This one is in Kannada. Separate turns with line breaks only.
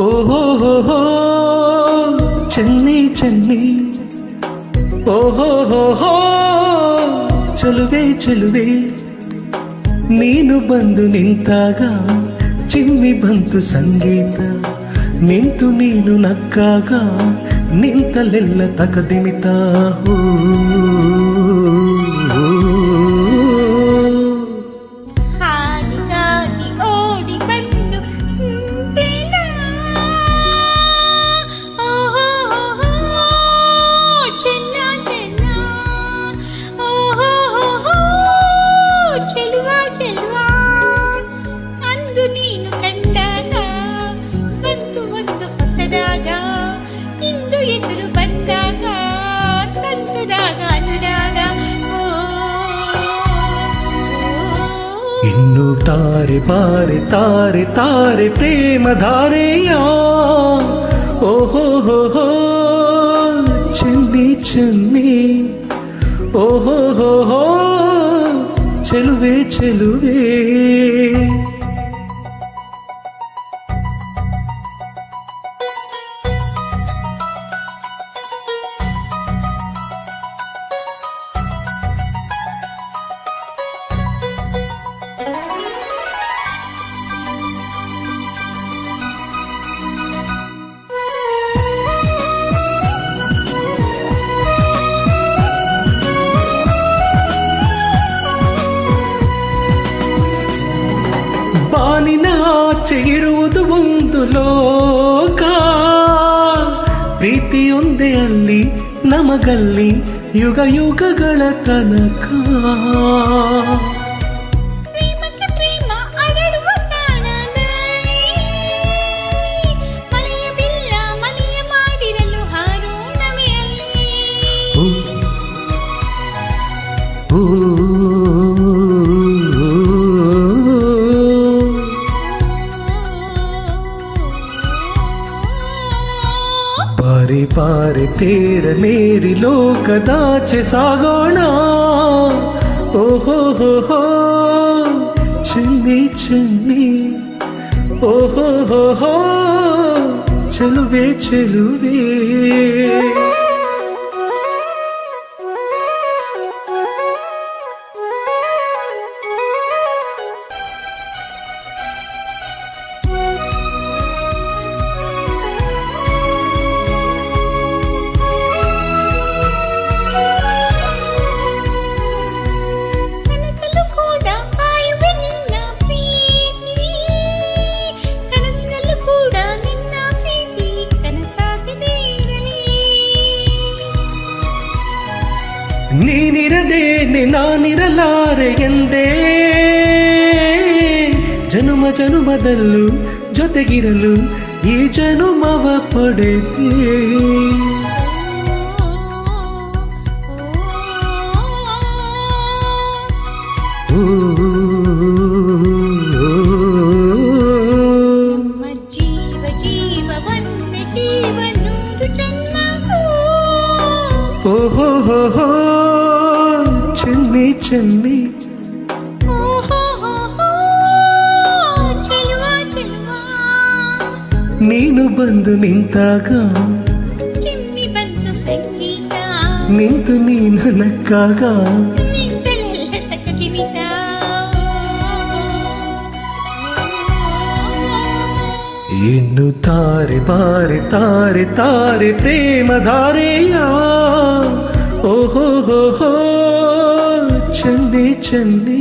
ಓಹೋ ಹೋ ಚೆನ್ನಿ ಚೆನ್ನಿ, ಓಹೋ ಹೋ ಚೆಲುವೆ ಚೆಲುವೆ, ನೀನು ಬಂದು ನಿಂತಾಗ ಚಿಮ್ಮಿ ಬಂತು ಸಂಗೀತ, ನಿಂತು ನೀನು ನಕ್ಕಾಗ ನಿಂತಲೆಲ್ಲ ತಕದಿಮಿತ. ಇನ್ನು ತಾರೆ ಬಾರೆ ತಾರೆ ತಾರೆ ಪ್ರೇಮ ಧಾರೆಯ, ಓಹೋ ಹೋ ಹೋ ಚೆನ್ನಿ ಚೆನ್ನಿ, ಓಹೋ ಹೋ ಹೋ ಚೆಲುವೆ ಚೆಲುವೆ. ಬಾನಿನ ಆಚೆ ಇರುವುದು ಒಂದು ಲೋಕ, ಪ್ರೀತಿಯೊಂದೇ ಅಲ್ಲಿ ನಮಗಲ್ಲಿ ಯುಗ ಯುಗಗಳ ತನಕ. ಬಾರಿ ಬಾರಿ ತೇರಲೇರಿ ಲೋಕದಾಚೆ ಸಾಗೋಣ, ಓಹೋ ಹೋ ಹೋ ಚೆನ್ನಿ ಚೆನ್ನಿ, ಓಹೋ ಹೋ ಹೋ ಚೆಲುವೆ ಚೆಲುವೆ. ನೀನಿರದೇನೆ ನಾನಿರಲಾರೆ ಎಂದೇ, ಜನುಮ ಜನುಮದಲ್ಲೂ ಜೊತೆಗಿರಲು ಈ ಜನುಮವ ಪಡೆದೆ. ಓಹೋ ಹೋ ಹೋ ಚೆನ್ನಿ ಚೆನ್ನಿ, ನೀನು ಬಂದು ನಿಂತಾಗ ನಿಂತು ನೀನು ನಕ್ಕಾಗ ಇನ್ನು ತಾರೆ ಬಾರೆ ತಾರೆ ತಾರೆ ಪ್ರೇಮ ಧಾರೆಯ, ಓಹೋ ಹೋ ಹೋ ಚೆನ್ನಿ ಚೆನ್ನಿ.